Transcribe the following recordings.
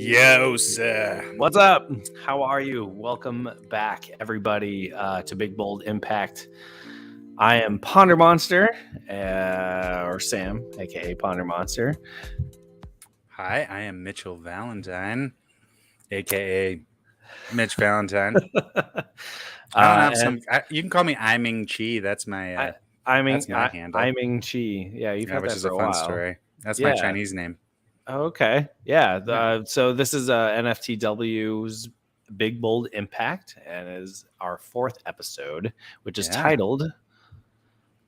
Yo, sir. What's up? How are you? Welcome back, everybody, to Big Bold Impact. I am PonderMonster, or Sam, aka PonderMonster. Hi, I am Mitchell Valentine, aka Mitch Valentine. I don't have some. You can call me I Ming Chi. That's my. That's my handle. I Ming Chi. Yeah, you've had which that is for a a fun while. story. That's my Chinese name. Okay. Yeah. So this is NFTW's Big Bold Impact, and is our fourth episode, which is titled.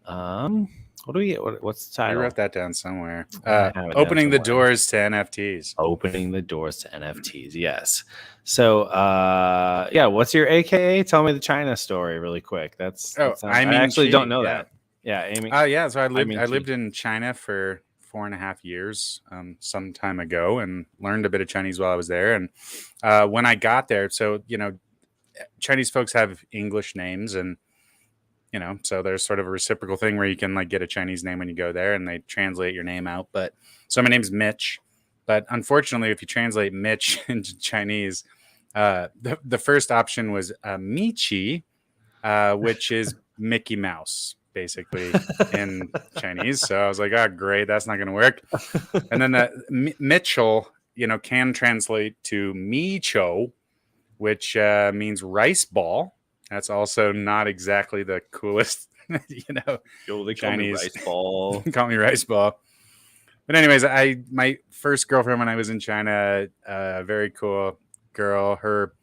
What's the title? You wrote that down somewhere. Opening the doors to NFTs. Opening the doors to NFTs. Yes. So, what's your AKA? Tell me the China story really quick. I actually don't know that. Yeah. Amy. So I lived in China for 4.5 years some time ago, and learned a bit of Chinese while I was there. And when I got there, so, Chinese folks have English names, and, so there's sort of a reciprocal thing where you can get a Chinese name when you go there and they translate your name out. But so my name's Mitch, but unfortunately, if you translate Mitch into Chinese, the first option was Michi, which is Mickey Mouse, basically, in Chinese. So I was like, oh, great, that's not going to work. And then the Mitchell, can translate to Micho, which means rice ball. That's also not exactly the coolest, They call me rice ball. Call me rice ball. But anyways, my first girlfriend when I was in China, a very cool girl. Her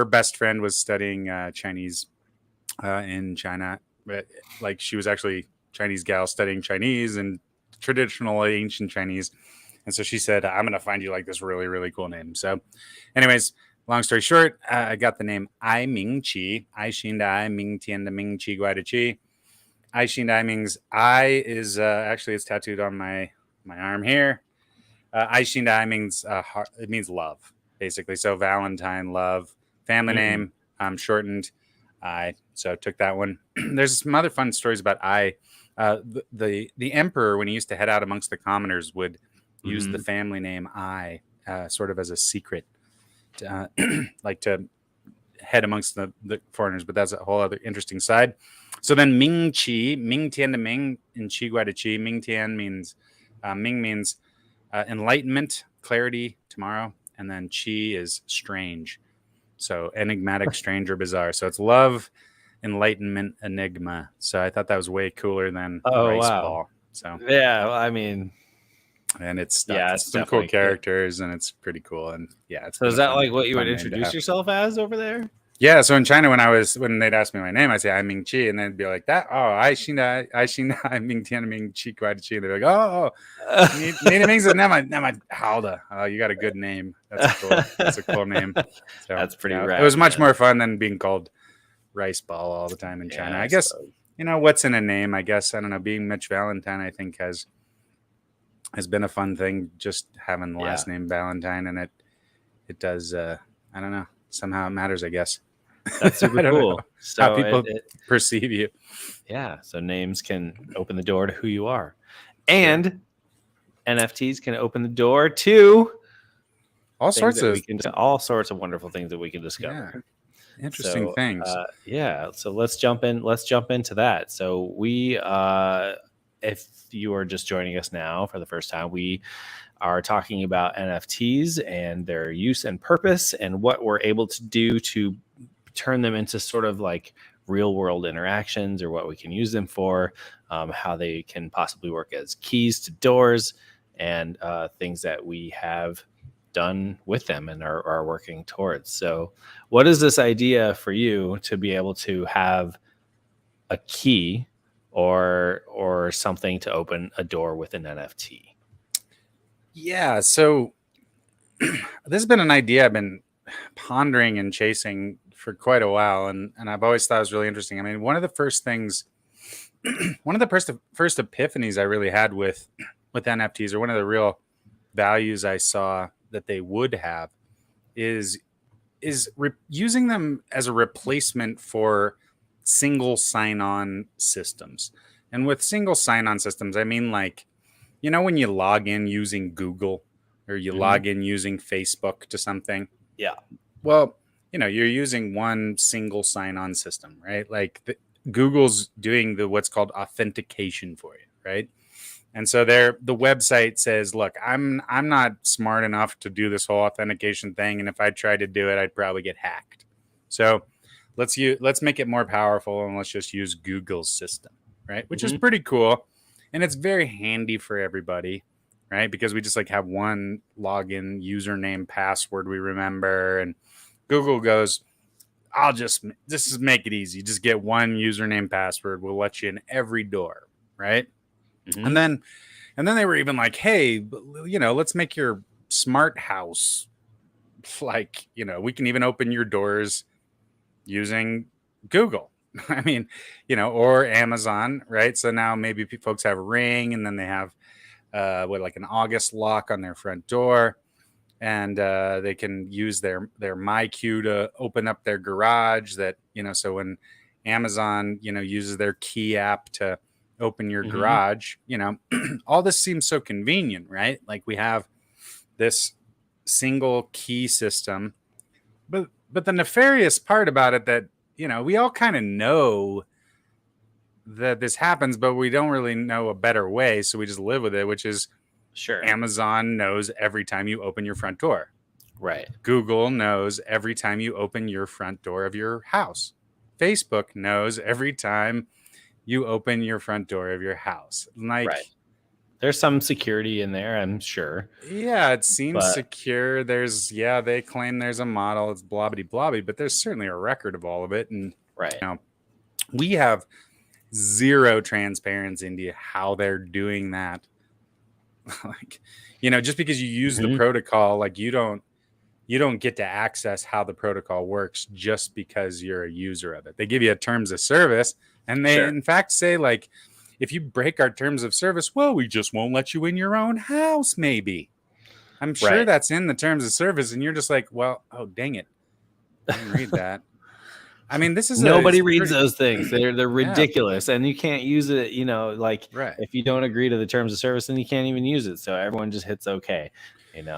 best friend was studying Chinese in China. Like, she was actually Chinese gal studying Chinese and traditional ancient Chinese. And so she said, I'm going to find you this really, really cool name. So anyways, long story short, I got the name I Ming Chi. I Xin Dai Ming Tian de Ming Chi Guai de Chi. I Xin Dai means I is actually it's tattooed on my arm here. I Xin Dai means it means love, basically. So Valentine, love, family name, shortened I. So I took that one. There's some other fun stories about I. The emperor, when he used to head out amongst the commoners, would use the family name I sort of as a secret, to head amongst the foreigners. But that's a whole other interesting side. So then Ming Chi, Ming Tian de Ming in Chi Guai de Chi. Ming Tian means, Ming means enlightenment, clarity, tomorrow. And then Chi is strange. So enigmatic, strange, or bizarre. So it's love, enlightenment, enigma. So I thought that was way cooler than rice ball. So yeah, I mean, and it's some cool characters, and it's pretty cool. And it's so is that what you would introduce yourself as over there? Yeah, so in China, when they'd ask me my name, I'd say I Ming Chi, and they'd be like, "That I Xin Ming Tian Ming Chi Guai Chi," and they'd be like, "Ni Ming's Nema Halda. Oh, you got a good name. That's a cool name." So, that's pretty rad. It was much more fun than being called rice ball all the time in China. I guess what's in a name. I guess I don't know. Being Mitch Valentine, I think has been a fun thing. Just having the last name Valentine, and it does. I don't know. Somehow it matters, I guess. That's super cool. So how people perceive you. Yeah. So names can open the door to who you are. And NFTs can open the door to all sorts of wonderful things that we can discover. Yeah. Interesting things. So let's jump into that. So we if you are just joining us now for the first time, we are talking about NFTs and their use and purpose, and what we're able to do to turn them into sort of real world interactions, or what we can use them for, how they can possibly work as keys to doors, and things that we have done with them and are working towards. So what is this idea for you to be able to have a key or something to open a door with an NFT? Yeah, so this has been an idea I've been pondering and chasing for quite a while, and I've always thought it was really interesting. I mean, one of the first epiphanies I really had with NFTs, or one of the real values I saw that they would have, is using them as a replacement for single sign-on systems. And with single sign-on systems, I mean when you log in using Google, or you Mhm. log in using Facebook to something. Yeah. Well, you're using one single sign-on system, right? Like Google's doing what's called authentication for you, right? And so the website says, look, I'm not smart enough to do this whole authentication thing, and if I tried to do it, I'd probably get hacked. So let's make it more powerful, and let's just use Google's system, right? Which is pretty cool, and it's very handy for everybody, right? Because we just like have one login, username, password we remember, and Google goes, I'll just make it easy. Just get one username, password. We'll let you in every door, right? Mhm. And then they were even like, hey, let's make your smart house like, we can even open your doors using Google. I mean, or Amazon, right? So now maybe folks have Ring, and then they have like an August lock on their front door, and they can use their MyQ to open up their garage. That so when Amazon uses their key app to open your garage, all this seems so convenient, right? Like we have this single key system, but the nefarious part about it that we all kind of know that this happens, but we don't really know a better way, so we just live with it, which is Sure. Amazon knows every time you open your front door. Right. Google knows every time you open your front door of your house. Facebook knows every time you open your front door of your house. Like, Right. There's some security in there, I'm sure. Yeah, it seems But secure. They claim there's a model. It's blobbity blobby, but there's certainly a record of all of it. And right. We have zero transparency into how they're doing that. Like, just because you use the protocol, like you don't get to access how the protocol works just because you're a user of it. They give you a terms of service, and they in fact say, like, if you break our terms of service, well, we just won't let you in your own house, maybe. I'm sure that's in the terms of service, and you're just like, well, oh, dang it. I didn't read that. I mean, this is nobody reads those things. They're ridiculous, and you can't use it. Like right. If you don't agree to the terms of service, then you can't even use it. So everyone just hits okay. And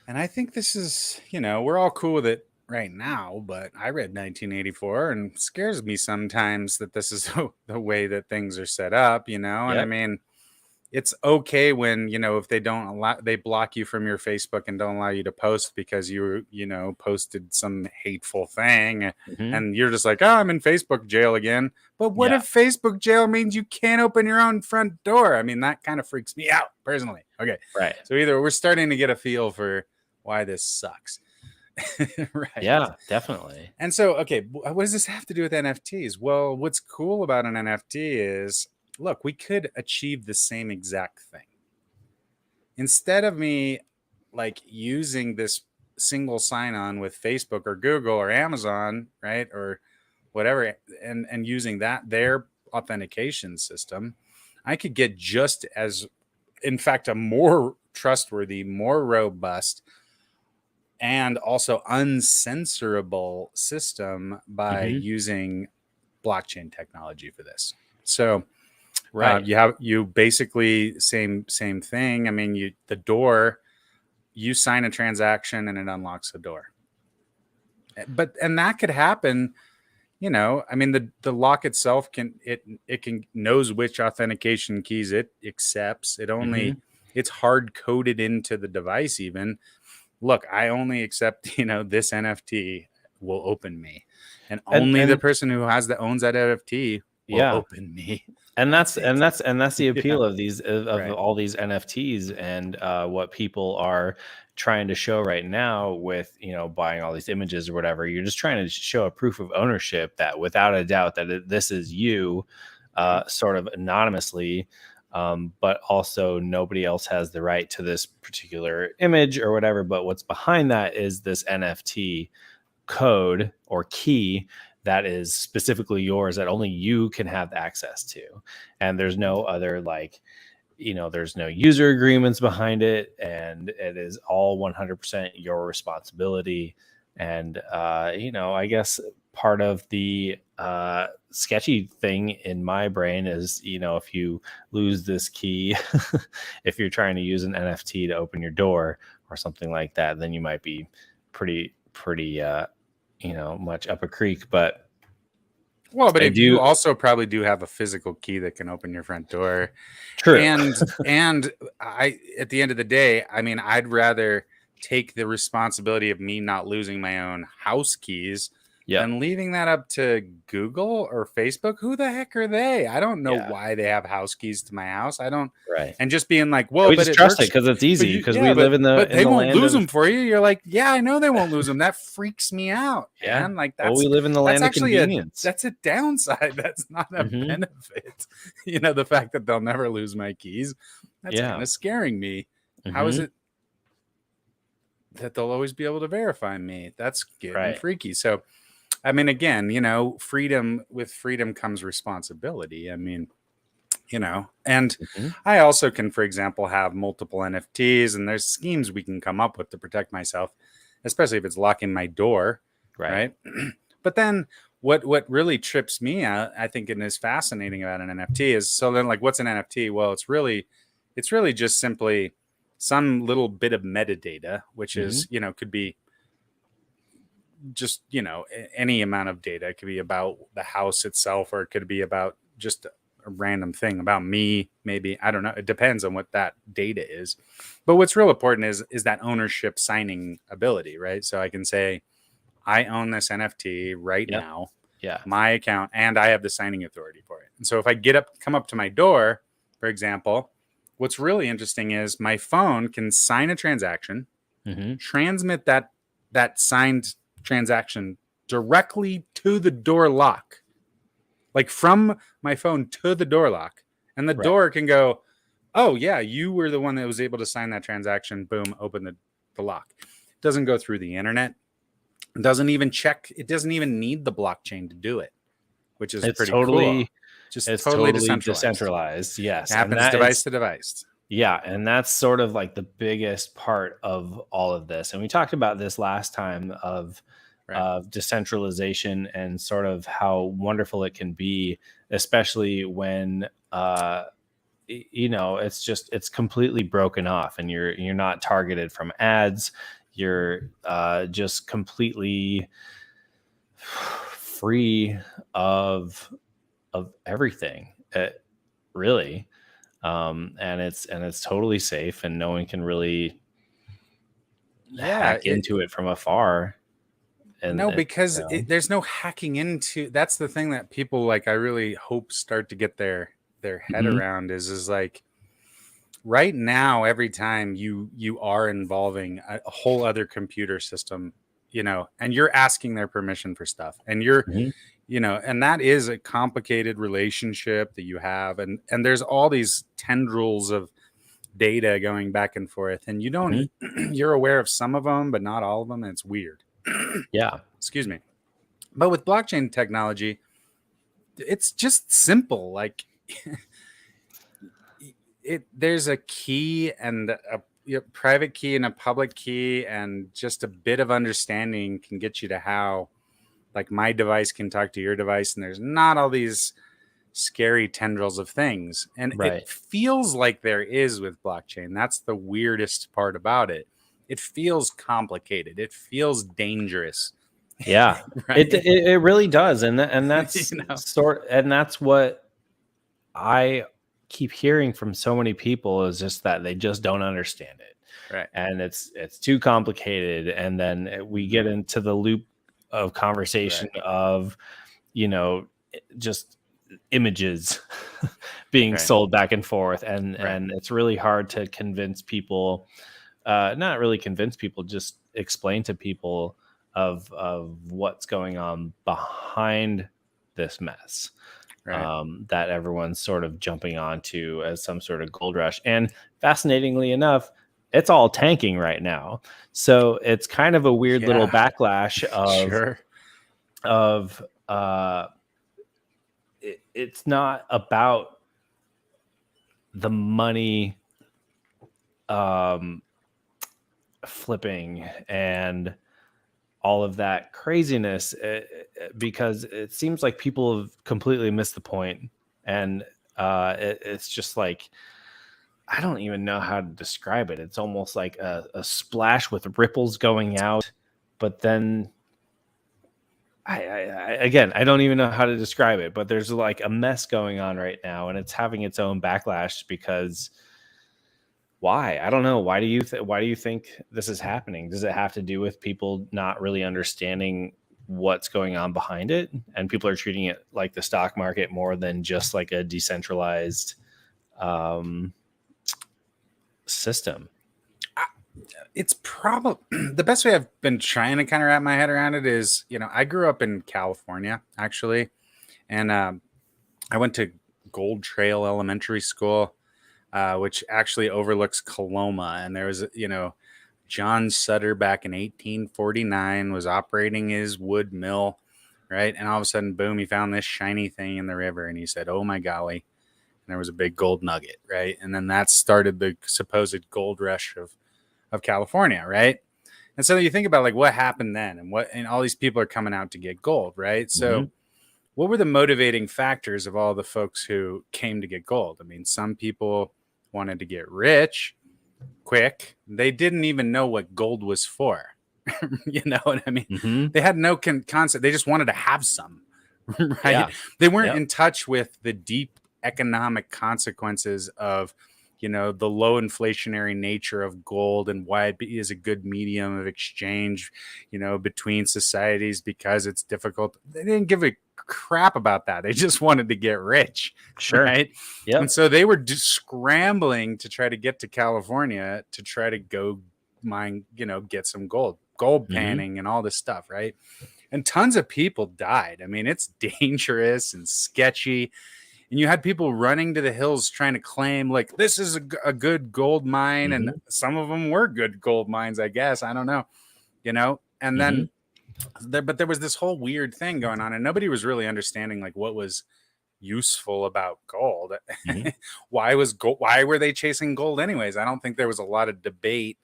I think this is, we're all cool with it right now, but I read 1984 and it scares me sometimes that this is the way that things are set up, and I mean, it's okay when, if they they block you from your Facebook and don't allow you to post because you posted some hateful thing, and you're just like, oh, I'm in Facebook jail again. But what if Facebook jail means you can't open your own front door? I mean, that kind of freaks me out personally. Okay. Right. So either we're starting to get a feel for why this sucks. Right. Yeah, definitely. And so, okay, what does this have to do with NFTs? Well, what's cool about an NFT is, look, we could achieve the same exact thing. Instead of me like using this single sign-on with Facebook or Google or Amazon, right, or whatever, and using their authentication system, I could get just as, in fact, a more trustworthy, more robust, and also uncensorable system by using blockchain technology for this. So right. You basically same thing. I mean, the door, you sign a transaction and it unlocks the door. And that could happen, I mean, the lock itself knows which authentication keys it accepts. It only it's hard coded into the device even. Look, I only accept, this NFT will open me. And only the person who owns that NFT will open me. And that's the appeal of these all these NFTs and what people are trying to show right now with buying all these images or whatever. You're just trying to show a proof of ownership that without a doubt that this is you, sort of anonymously. But also nobody else has the right to this particular image or whatever. But what's behind that is this NFT code or key that is specifically yours that only you can have access to. And there's no other there's no user agreements behind it. And it is all 100% your responsibility. And, I guess part of the sketchy thing in my brain is, if you lose this key, if you're trying to use an NFT to open your door, or something like that, then you might be pretty much up a creek. But Well, but I if you do. also probably do have a physical key that can open your front door, True. and I at the end of the day, I mean, I'd rather take the responsibility of me not losing my own house keys Yeah. than leaving that up to Google or Facebook. Who the heck are they? I don't know Yeah. why they have house keys to my house. I don't. Right. And just being like, well, We but just it trust it works. because it's But easy, you, because yeah, we live in but the they won't land lose of. them for you. You're like, yeah, I know they won't lose them. That freaks me out, Yeah. man. Like Well, we live in the that's land of actually convenience. that's a downside. That's not a benefit. The fact that they'll never lose my keys. That's kind of scaring me. How is it that they'll always be able to verify me? That's getting freaky. So, I mean, again, with freedom comes responsibility. I mean, and I also can, for example, have multiple NFTs, and there's schemes we can come up with to protect myself, especially if it's locking my door, right? But then what really trips me out, I think, and is fascinating about an NFT is, so then, like, what's an NFT? Well, it's really just simply some little bit of metadata, which is, could be just, any amount of data. It could be about the house itself, or it could be about just a random thing about me, maybe. I don't know. It depends on what that data is. But what's real important is that ownership signing ability, right? So I can say, I own this NFT right now, my account, and I have the signing authority for it. And so if I come up to my door, for example, what's really interesting is my phone can sign a transaction, transmit that signed transaction directly to the door lock, like from my phone to the door lock, and the door can go, oh yeah, you were the one that was able to sign that transaction. Boom, open the lock. It doesn't go through the internet. It doesn't even need the blockchain to do it, which is pretty cool. It's totally decentralized. Yes, it happens device to device. Yeah, and that's sort of like the biggest part of all of this. And we talked about this last time of decentralization and sort of how wonderful it can be, especially when it's completely broken off, and you're not targeted from ads. You're just completely free of everything, really. And it's totally safe, and no one can really hack into it from afar. Because there's no hacking into. That's the thing that people, like, I really hope start to get their head around is like, right now, every time you are involving a whole other computer system, and you're asking their permission for stuff, and you're and that is a complicated relationship that you have, and there's all these tendrils of data going back and forth, and you don't you're aware of some of them but not all of them, and it's weird. Excuse me. But with blockchain technology, it's just simple. Like, there's a key and a private key and a public key, and just a bit of understanding can get you to how, like, my device can talk to your device, and there's not all these scary tendrils of things. And it feels like there is with blockchain. That's the weirdest part about it. It feels complicated. It feels dangerous. Yeah, it really does. And that's and that's what I keep hearing from so many people, is just that they just don't understand it. Right. And it's too complicated. And then we get into the loop of conversation of, just images being sold back and forth. And it's really hard to convince people, not really convince people, just explain to people of what's going on behind this mess. That everyone's sort of jumping onto as some sort of gold rush. And fascinatingly enough, it's all tanking right now. So it's kind of a weird little backlash of it's not about the money flipping and all of that craziness, because it seems like people have completely missed the point. And it's just like, I don't even know how to describe it. It's almost like a splash with ripples going out, but then again, I don't even know how to describe it, but there's like a mess going on right now, and it's having its own backlash because why? I don't know. Why do you think this is happening? Does it have to do with people not really understanding what's going on behind it, and people are treating it like the stock market more than just like a decentralized um, system? It's probably the best way I've been trying to kind of wrap my head around it is, I grew up in California actually, and I went to Gold Trail Elementary School, which actually overlooks Coloma. And there was, John Sutter back in 1849 was operating his wood mill, right? And all of a sudden, boom, he found this shiny thing in the river, and he said, "Oh my golly!" And there was a big gold nugget, right? And then that started the supposed gold rush of California, right? And so you think about like what happened then, and all these people are coming out to get gold, right? Mm-hmm. So what were the motivating factors of all the folks who came to get gold? I mean, some people wanted to get rich quick. They didn't even know what gold was for. You know what I mean? Mm-hmm. They had no concept. They just wanted to have some, right? Yeah. They weren't Yep. in touch with the deep economic consequences of, the low inflationary nature of gold and why it is a good medium of exchange, between societies because it's difficult. They didn't give a crap about that. They just wanted to get rich, Sure. right? Yep. And so they were just scrambling to try to get to California to try to go mine, get some gold panning and all this stuff, right? And tons of people died. I mean, it's dangerous and sketchy. And you had people running to the hills trying to claim, like, this is a good gold mine. Mm-hmm. And some of them were good gold mines, I guess. I don't know, And then, but there was this whole weird thing going on, and nobody was really understanding, like, what was useful about gold. Mm-hmm. Why were they chasing gold anyways? I don't think there was a lot of debate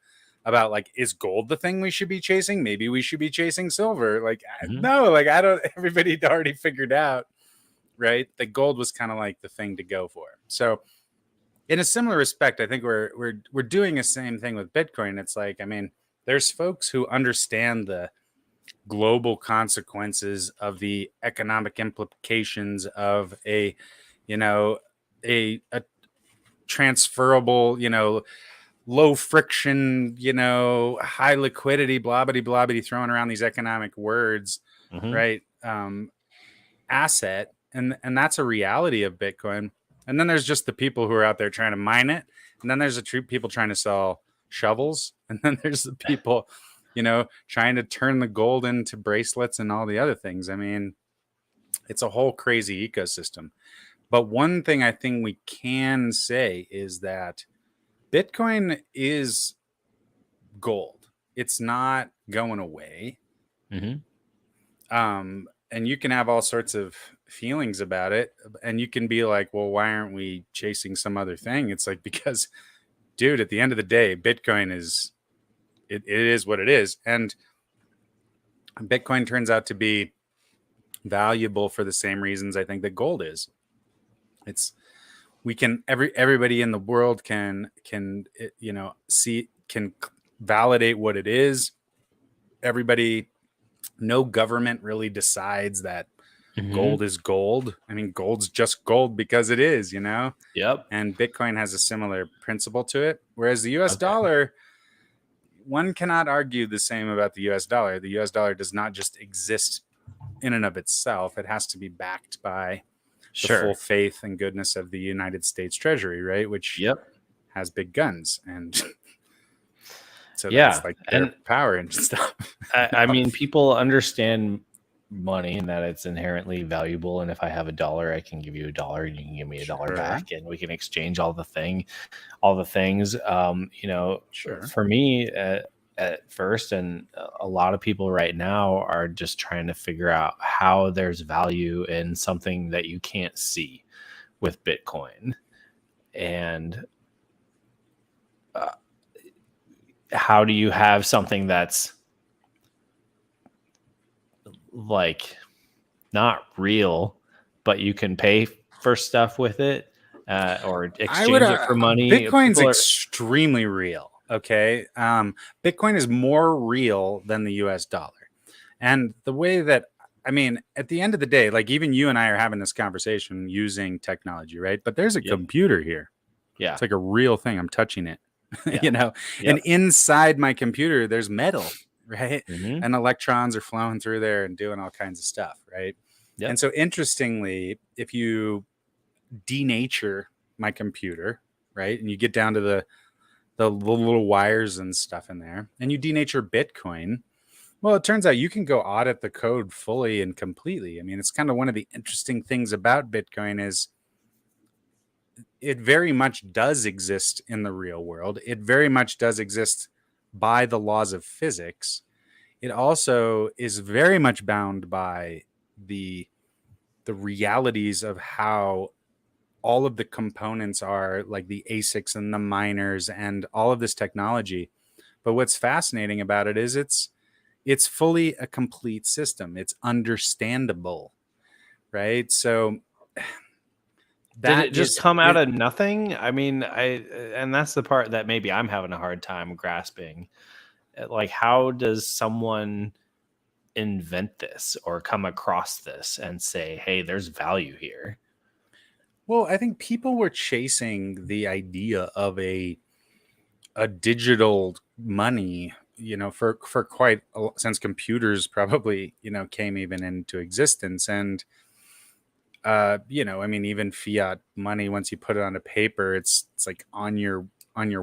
about, like, is gold the thing we should be chasing? Maybe we should be chasing silver. Like, no, like, I don't. Everybody had already figured out, right, that gold was kind of like the thing to go for. So in a similar respect, I think we're doing the same thing with Bitcoin. It's like, I mean, there's folks who understand the global consequences of the economic implications of a transferable, low friction, high liquidity, blah blah throwing around these economic words, right? Asset, and that's a reality of Bitcoin. And then there's just the people who are out there trying to mine it, and then there's the people trying to sell shovels, and then there's the people trying to turn the gold into bracelets and all the other things. I mean, it's a whole crazy ecosystem. But one thing I think we can say is that Bitcoin is gold. It's not going away. And you can have all sorts of feelings about it, and you can be like, well, why aren't we chasing some other thing? It's like, because, dude, at the end of the day, Bitcoin is it is what it is. And Bitcoin turns out to be valuable for the same reasons I think that gold is. It's everybody in the world can see, can validate what it is. Everybody, no government really decides that gold is gold. I mean, gold's just gold because it is, Yep. And Bitcoin has a similar principle to it. Whereas the US dollar, one cannot argue the same about the US dollar. The US dollar does not just exist in and of itself. It has to be backed by the full faith and goodness of the United States Treasury, right? Which has big guns. And so that's like their power and stuff. I mean, people understand money and that it's inherently valuable. And if I have $1, I can give you $1 and you can give me $1 back, and we can exchange all the things. For me at first, and a lot of people right now are just trying to figure out how there's value in something that you can't see with Bitcoin. And how do you have something that's like not real, but you can pay for stuff with it, or I would. exchange it for money. Bitcoin's People are, extremely real. Okay, Bitcoin is more real than the U.S. dollar, and the way that I mean, at the end of the day, like even you and I are having this conversation using technology, right? But there's a yep, computer here. yeah, It's like a real thing. I'm touching it, yeah, and yep, inside my computer, there's metal, right? hmm, And electrons are flowing through there and doing all kinds of stuff, right? And yep, so, interestingly, if you denature my computer, right, and you get down to the little wires and stuff in there, and you denature Bitcoin, well, it turns out you can go audit the code fully and completely. I mean, it's kind of one of the interesting things about Bitcoin is it very much does exist in the real world. It very much does exist by the laws of physics. It also is very much bound by the the realities of how all of the components are, like the ASICs and the miners and all of this technology. But what's fascinating about it is it's fully a complete system. It's understandable, right? So did that it just is come out it. of nothing? I mean, and that's the part that maybe I'm having a hard time grasping. Like, how does someone invent this or come across this and say, hey, there's value here? Well, I think people were chasing the idea of a digital money, for quite since computers probably, came even into existence. And I mean, even fiat money, once you put it on a paper, it's like on your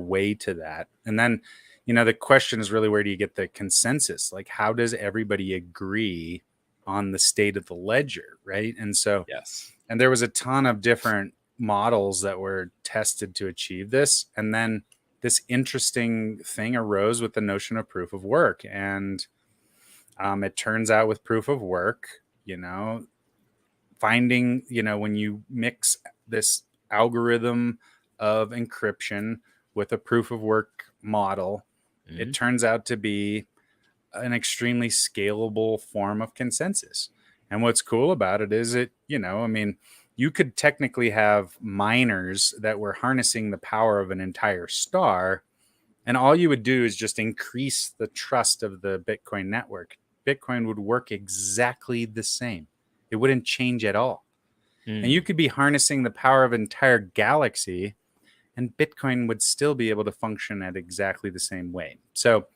way to that. And then, the question is really, where do you get the consensus? Like, how does everybody agree on the state of the ledger, right? And so, Yes. and there was a ton of different models that were tested to achieve this. And then this interesting thing arose with the notion of proof of work. And it turns out with proof of work, finding, when you mix this algorithm of encryption with a proof of work model, it Mhm. turns out to be an extremely scalable form of consensus. And what's cool about it is I mean, you could technically have miners that were harnessing the power of an entire star, and all you would do is just increase the trust of the Bitcoin network. Bitcoin would work exactly the same. It wouldn't change at all. And you Mm. could be harnessing the power of an entire galaxy, and Bitcoin would still be able to function at exactly the same way. So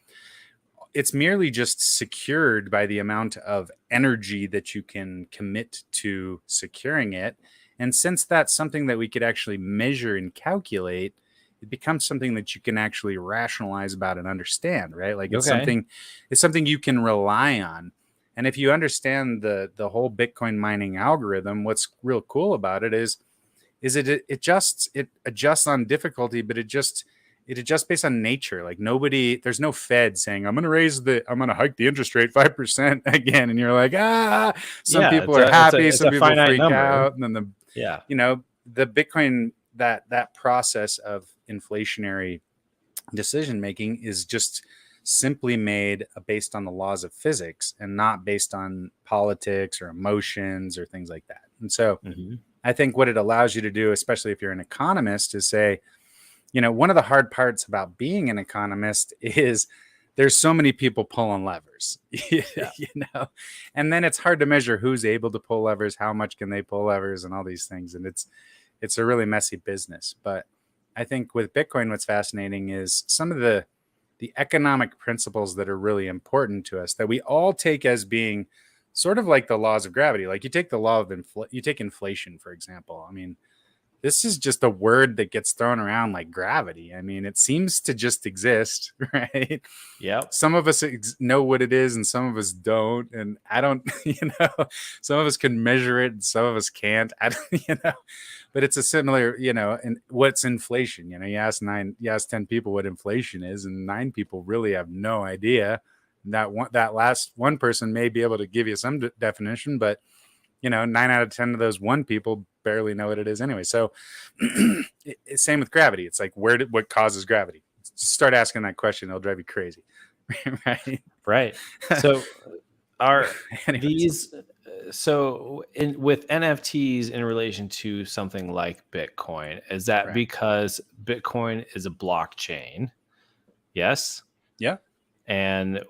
it's merely just secured by the amount of energy that you can commit to securing it. And since that's something that we could actually measure and calculate, it becomes something that you can actually rationalize about and understand, right? Like Okay. it's something you can rely on. And if you understand the whole Bitcoin mining algorithm, what's real cool about it is it adjusts on difficulty, but it adjusts based on nature. Like there's no Fed saying I'm going to hike the interest rate 5% again, and you're like, some Yeah, people are happy, it's some a people finite freak number. out, and then Yeah. the Bitcoin, that process of inflationary decision making is just simply made based on the laws of physics and not based on politics or emotions or things like that. And so Hmm. I think what it allows you to do, especially if you're an economist, is say, one of the hard parts about being an economist is there's so many people pulling levers, Yeah. and then it's hard to measure who's able to pull levers, how much can they pull levers, and all these things. And it's a really messy business. But I think with Bitcoin, what's fascinating is some of the economic principles that are really important to us that we all take as being sort of like the laws of gravity. Like you take the law of you take inflation, for example. I mean, this is just a word that gets thrown around like gravity. I mean, it seems to just exist, right? Yep. Some of us know what it is and some of us don't. And I don't, some of us can measure it and some of us can't. I don't, but it's a similar, and what's inflation? You ask 10 people what inflation is, and 9 people really have no idea. That last one person may be able to give you some definition, but 9 out of 10 of those one people barely know what it is anyway. So same with gravity. It's like, what causes gravity? Just start asking that question. It'll drive you crazy. Right. Right. So are Anyways. these with NFTs in relation to something like Bitcoin, is that Right. because Bitcoin is a blockchain? Yes. Yeah. And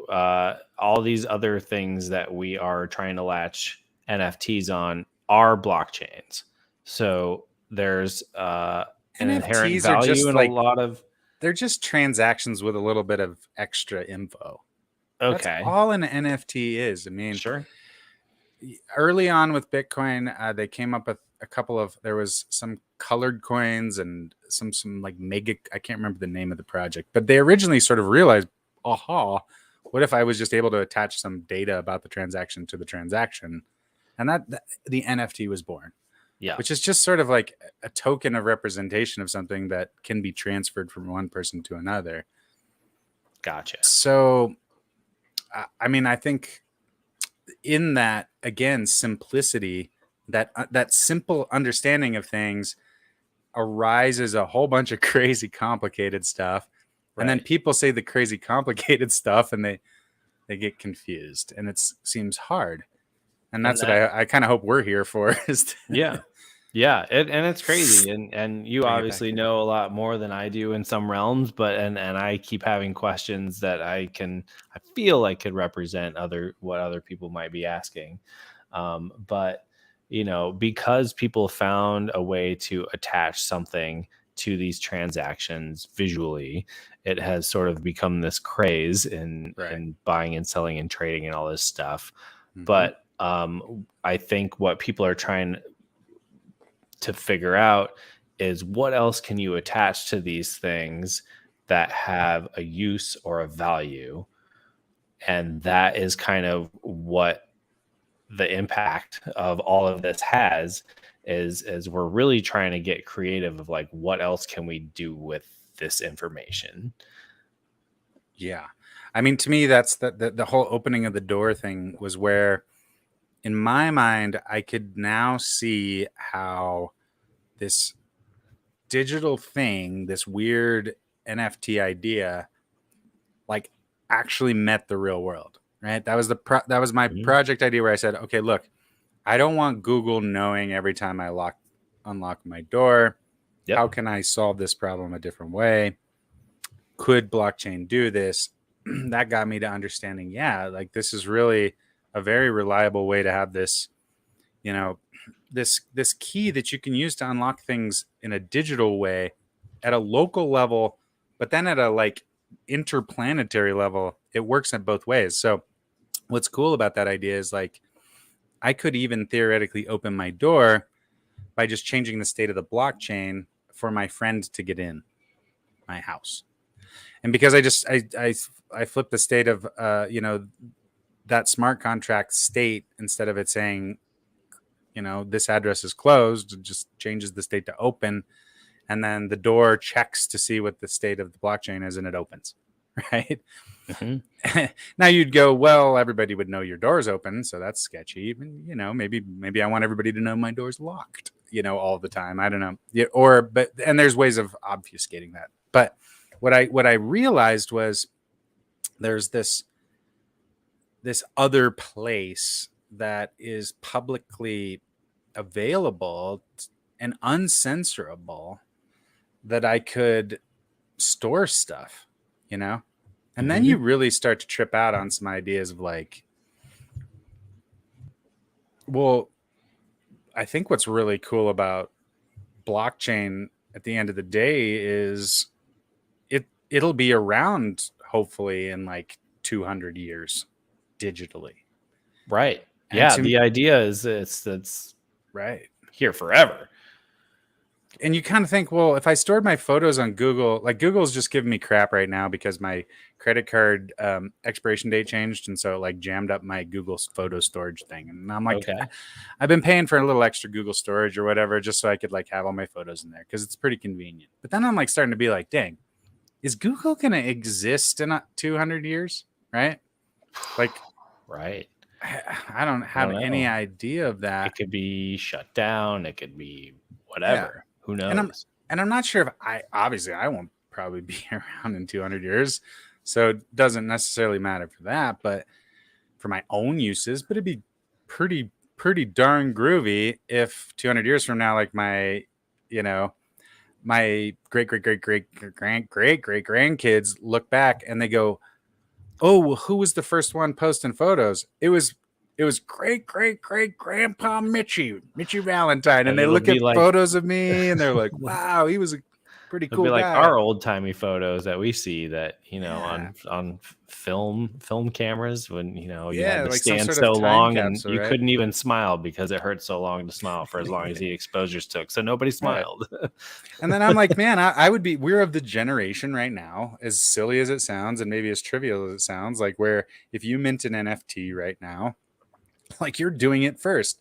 all these other things that we are trying to latch NFTs on are blockchains. So there's an inherent NFTs are value just in a like, lot of. they're just transactions with a little bit of extra info. That's Okay, all an NFT is. I mean, sure. early on with Bitcoin, they came up with a couple of, there was some colored coins and some like mega, I can't remember the name of the project, but they originally sort of realized, aha, what if I was just able to attach some data about the transaction to the transaction? And that the NFT was born, Yeah, which is just sort of like a token of representation of something that can be transferred from one person to another. gotcha. So, I mean, I think in that, again, simplicity, that simple understanding of things arises a whole bunch of crazy complicated stuff, and then Right. people say the crazy complicated stuff and they get confused, and it seems hard. And And that's what that, I kind of hope we're here for, is yeah. to Yeah, and it's crazy, and you bring it back. obviously know a lot more than I do in some realms, but and I keep having questions that I feel like could represent what other people might be asking, but because people found a way to attach something to these transactions visually, it has sort of become this craze in Right. buying and selling and trading and all this stuff. Mm-hmm. But I think what people are trying to figure out is what else can you attach to these things that have a use or a value, and that is kind of what the impact of all of this has, is we're really trying to get creative of like what else can we do with this information. Yeah. I mean, to me, that's the whole opening of the door thing was where, in my mind, I could now see how this digital thing, this weird NFT idea, like actually met the real world. Right. That was my Mhm. project idea where I said, okay, look, I don't want Google knowing every time I unlock my door. How Yep. can I solve this problem a different way? Could blockchain do this? That got me to understanding, yeah, like this is really a very reliable way to have this, you know, this key that you can use to unlock things in a digital way at a local level, but then at a like interplanetary level, it works in both ways. So what's cool about that idea is like I could even theoretically open my door by just changing the state of the blockchain for my friend to get in my house. And because I flipped the state of that smart contract state, instead of it saying, this address is closed, it just changes the state to open, and then the door checks to see what the state of the blockchain is, and it opens. Right. Hmm. Now you'd go, well, everybody would know your door's open, so that's sketchy. Maybe I want everybody to know my door's locked, all the time. I don't know. Yeah, and there's ways of obfuscating that. But what I realized was there's this other place that is publicly available and uncensorable, that I could store stuff, and then you Hmm. really start to trip out on some ideas of like, well, I think what's really cool about blockchain at the end of the day is it'll be around hopefully in like 200 years digitally. Right. And Yeah, to the idea is it's right. here forever. And you kind of think, well, if I stored my photos on Google, like Google's just giving me crap right now because my credit card expiration date changed, and so it like jammed up my Google photo storage thing. And I'm like, Okay. I've been paying for a little extra Google storage or whatever just so I could like have all my photos in there because it's pretty convenient. But then I'm like starting to be like, dang, is Google gonna exist in 200 years? Right? Like, Right. I don't I don't have any know. idea of that. It could be shut down. It could be Yeah. whatever. Who and I'm knows? and I'm not sure if I won't probably be around in 200 years, so it doesn't necessarily matter for that, but for my own uses. But it'd be pretty pretty darn groovy if 200 years from now, like my, you know, my great grandkids look back and they go, oh, who was the first one posting photos? It was great grandpa Mitchy Valentine, and And they it'll look be at like photos of me and they're like, wow, he was a pretty it'll be cool like guy. our old timey photos that we see that Yeah, on film cameras when you had yeah, to like some stand sort of so time long and capsule, you right? couldn't even smile because it hurt so long to smile for as long as the exposures took. So nobody Right. smiled. And then I'm like, man, I would be. We're of the generation right now, as silly as it sounds, and maybe as trivial as it sounds, like where if you mint an NFT right now, like you're doing it first.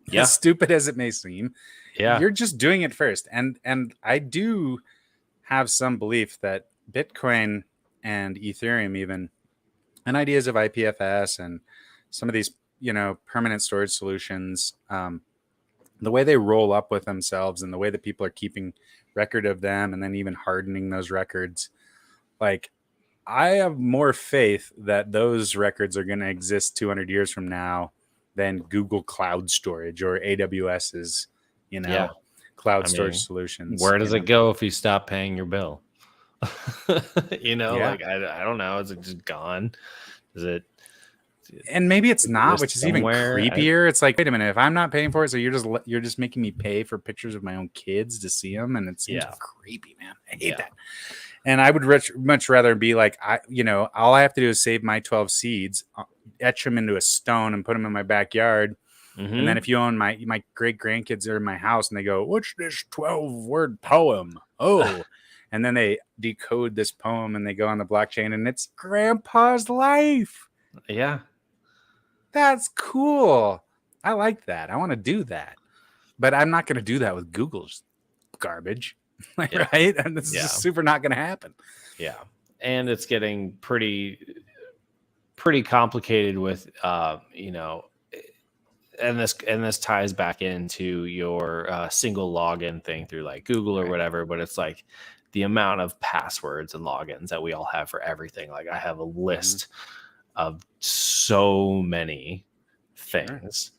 As Yeah, stupid as it may seem, yeah, you're just doing it first. And I do have some belief that Bitcoin and Ethereum, even, and ideas of IPFS and some of these, permanent storage solutions, the way they roll up with themselves and the way that people are keeping record of them and then even hardening those records, like I have more faith that those records are going to exist 200 years from now than Google Cloud Storage or AWS's, you yeah. know, cloud I storage mean, solutions. where does it go if you stop paying your bill? Yeah. Like I don't know. Is it just gone? Is it And maybe it's not, exist which is even somewhere? creepier. It's like, wait a minute, if I'm not paying for it, so you're just making me pay for pictures of my own kids to see them, and it seems Yeah, creepy, man. I hate yeah, that. And I would much rather be like, all I have to do is save my 12 seeds, etch them into a stone, and put them in my backyard. And then hmm if you own my great grandkids are in my house and they go, what's this 12-word poem? Oh, and then they decode this poem and they go on the blockchain and it's grandpa's life. yeah, That's cool. I like that. I want to do that. But I'm not going to do that with Google's garbage. yeah, Right? And this is yeah, just super not going to happen. yeah. And it's getting pretty complicated with and this ties back into your single login thing through like Google or Right. whatever, but it's like the amount of passwords and logins that we all have for everything. Like I have a list of so many Sure. things.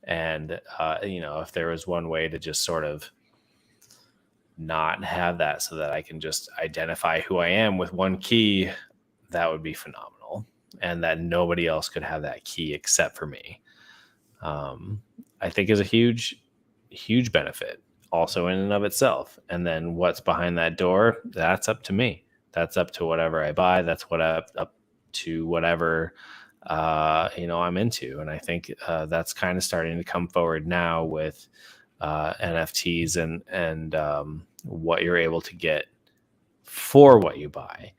And if there was one way to just sort of not have that so that I can just identify who I am with one key, that would be phenomenal. And that nobody else could have that key except for me. I think is a huge, huge benefit also in and of itself. And then what's behind that door, that's up to me. That's up to whatever I buy. That's up to whatever, I'm into. And I think that's kind of starting to come forward now with NFTs and what you're able to get for what you buy.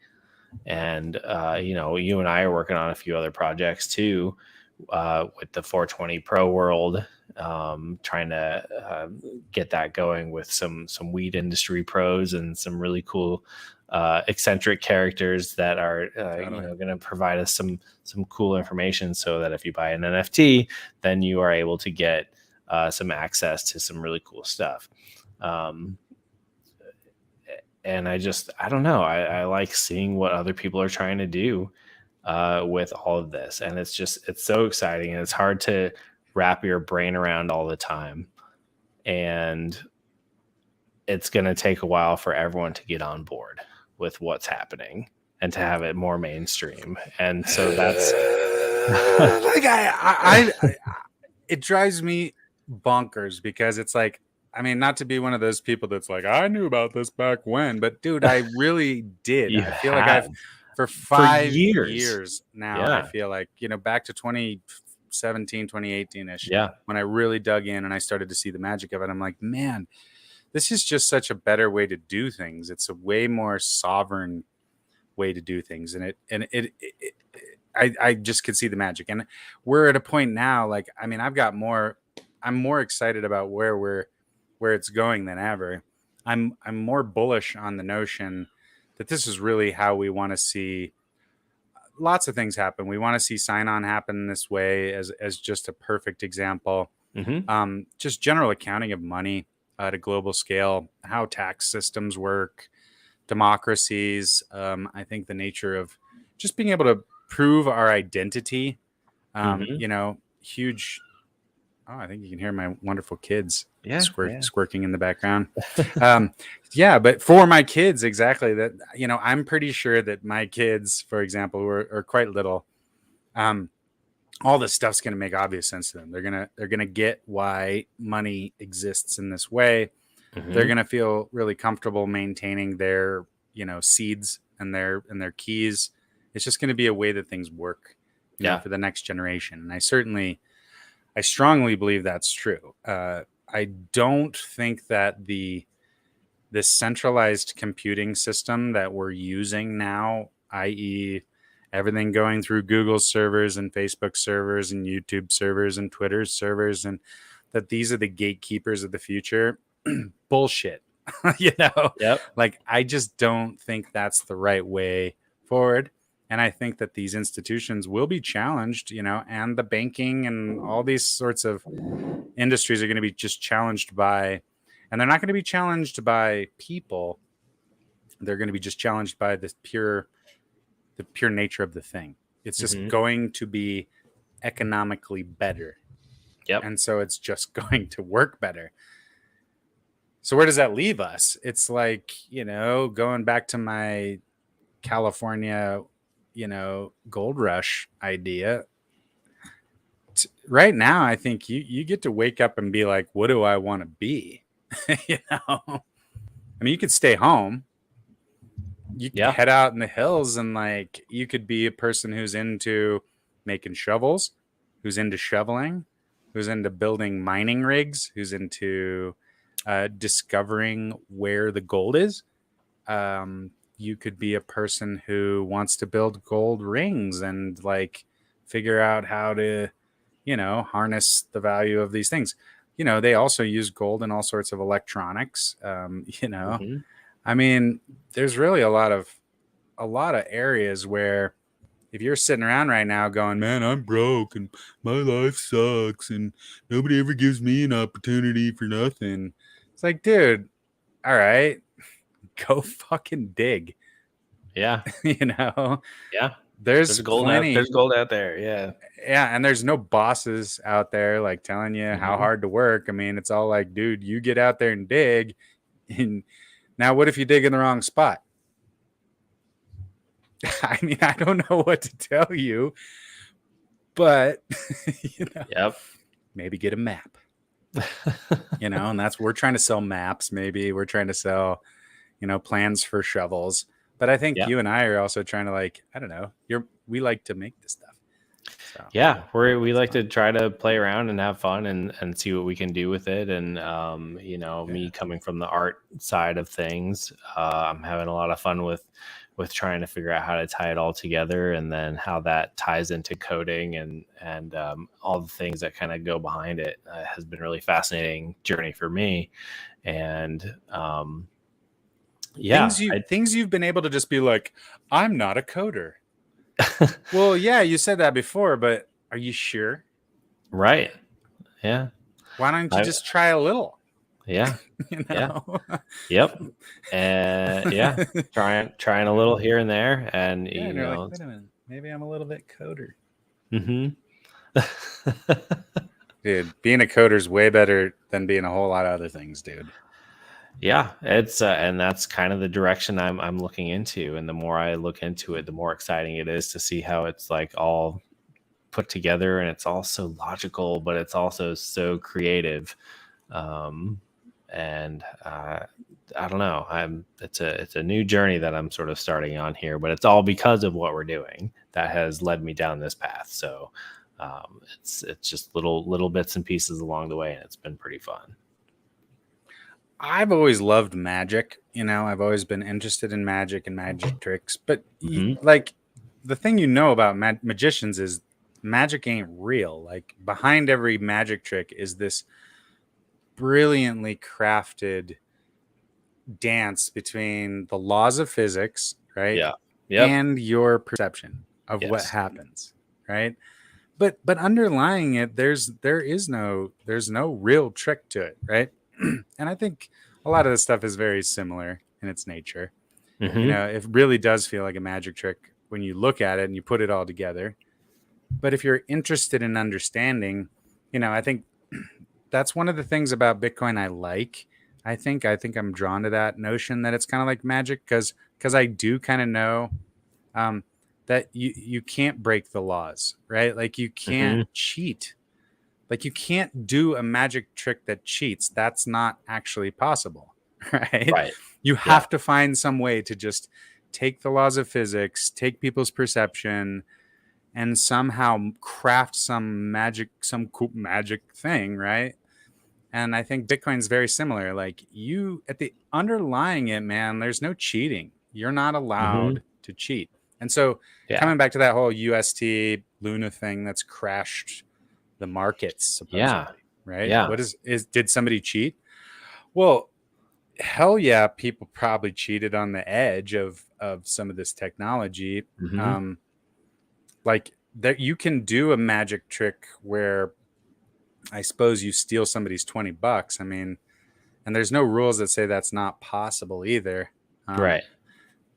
And, you and I are working on a few other projects too, with the 420 Pro world, trying to get that going with some weed industry pros and some really cool eccentric characters that are Totally. going to provide us some cool information so that if you buy an NFT, then you are able to get some access to some really cool stuff. And I don't know. I like seeing what other people are trying to do with all of this. And it's so exciting and it's hard to wrap your brain around all the time. And it's going to take a while for everyone to get on board with what's happening and to have it more mainstream. And so that's like it drives me bonkers because it's like, I mean, not to be one of those people that's like, I knew about this back when, but dude, I really did. you I feel like I've, have for for 5 years years. now, I Yeah. feel like, back to 2017, 2018 ish, Yeah. when I really dug in and I started to see the magic of it, I'm like, man, this is just such a better way to do things. It's a way more sovereign way to do things. And I just could see the magic. And we're at a point now, like, I mean, I'm more excited about where it's going than ever. I'm more bullish on the notion that this is really how we want to see lots of things happen. We want to see sign on happen this way as just a perfect example. Mm-hmm. Just general accounting of money at a global scale, how tax systems work, democracies. I think the nature of just being able to prove our identity, Mm-hmm. huge Oh, I think you can hear my wonderful kids Yeah, squirking in the background. Um, yeah, but for my kids, exactly that. I'm pretty sure that my kids, for example, who are quite little, um, all this stuff's going to make obvious sense to them. They're gonna get why money exists in this way. They're hmm going to feel really comfortable maintaining their seeds and their keys. It's just going to be a way that things work, yeah, for the next generation. And I strongly believe that's true. I don't think that this centralized computing system that we're using now, i.e., everything going through Google servers and Facebook servers and YouTube servers and Twitter servers, and that these are the gatekeepers of the future. Bullshit. you know, yep, like I just don't think that's the right way forward. And I think that these institutions will be challenged, and the banking and all these sorts of industries are going to be just challenged by, and they're not going to be challenged by people. They're going to be just challenged by the pure nature of the thing. It's just hmm going to be economically better. yep, And so it's just going to work better. So where does that leave us? It's like, going back to my California, gold rush idea. Right now, I think you get to wake up and be like, what do I want to be? I mean, you could stay home. You could yeah, head out in the hills and like you could be a person who's into making shovels, who's into shoveling, who's into building mining rigs, who's into discovering where the gold is. You could be a person who wants to build gold rings and like figure out how to, harness the value of these things. They also use gold in all sorts of electronics. hmm I mean, there's really a lot of areas where if you're sitting around right now going, man, I'm broke and my life sucks and nobody ever gives me an opportunity for nothing. It's like, dude, all right, go fucking dig. yeah, you know, yeah. there's There's plenty. gold out there. Yeah. Yeah. And there's no bosses out there like telling you how hmm hard to work. I mean, it's all like, dude, you get out there and dig. And now, what if you dig in the wrong spot? I mean, I don't know what to tell you, but Yep. maybe get a map. And we're trying to sell maps. Maybe we're trying to sell, plans for shovels. But I think yeah. you and I are also trying to like, I don't know, we like to make this stuff. So Yeah, we it's like fun. to try to play around and have fun and see what we can do with it. And Yeah. me coming from the art side of things, I'm having a lot of fun with trying to figure out how to tie it all together, and then how that ties into coding and all the things that kind of go behind it. Has been a really fascinating journey for me. And yeah, Things you've been able to just be like, I'm not a coder. Well, yeah, you said that before, but are you sure? right, yeah, Why don't you I just try a little? yeah, you yeah. know? Yep. And yeah, trying a little here and there, and Yeah, and you're like, wait a minute, maybe I'm a little bit coder. hmm Dude, being a coder is way better than being a whole lot of other things, dude. yeah, it's and that's kind of the direction I'm looking into. And the more I look into it, the more exciting it is to see how it's like all put together, and it's all so logical, but it's also so creative. Um, and I don't know. It's a new journey that I'm sort of starting on here, but it's all because of what we're doing that has led me down this path. So it's just little bits and pieces along the way, and it's been pretty fun. I've always loved magic. I've always been interested in magic and magic tricks. But hmm like the thing about magicians is magic ain't real. Like behind every magic trick is this brilliantly crafted dance between the laws of physics, right? Yeah. Yep. And your perception of what Yes. happens, right? But underlying it, there's no real trick to it, right? And I think a lot of this stuff is very similar in its nature. hmm It really does feel like a magic trick when you look at it and you put it all together. But if you're interested in understanding, I think that's one of the things about Bitcoin I like. I think I'm drawn to that notion that it's kind of like magic because I do kind of know um, that you can't break the laws, right? Like you can't Hmm. cheat. Like you can't do a magic trick that cheats. That's not actually possible, right? Right. You Yeah. have to find some way to just take the laws of physics, take people's perception, and somehow craft some cool magic thing, right? And I think Bitcoin's very similar. Like you at the underlying it, man, there's no cheating. You're not Hmm. allowed to cheat. And so Yeah. coming back to that whole UST Luna thing that's crashed the markets Yeah. supposedly, right? Yeah. What is did somebody cheat? Well, hell yeah, people probably cheated on the edge of some of this technology. Hmm. Um, like that you can do a magic trick where I suppose you steal somebody's $20. I mean, and there's no rules that say that's not possible either. Right.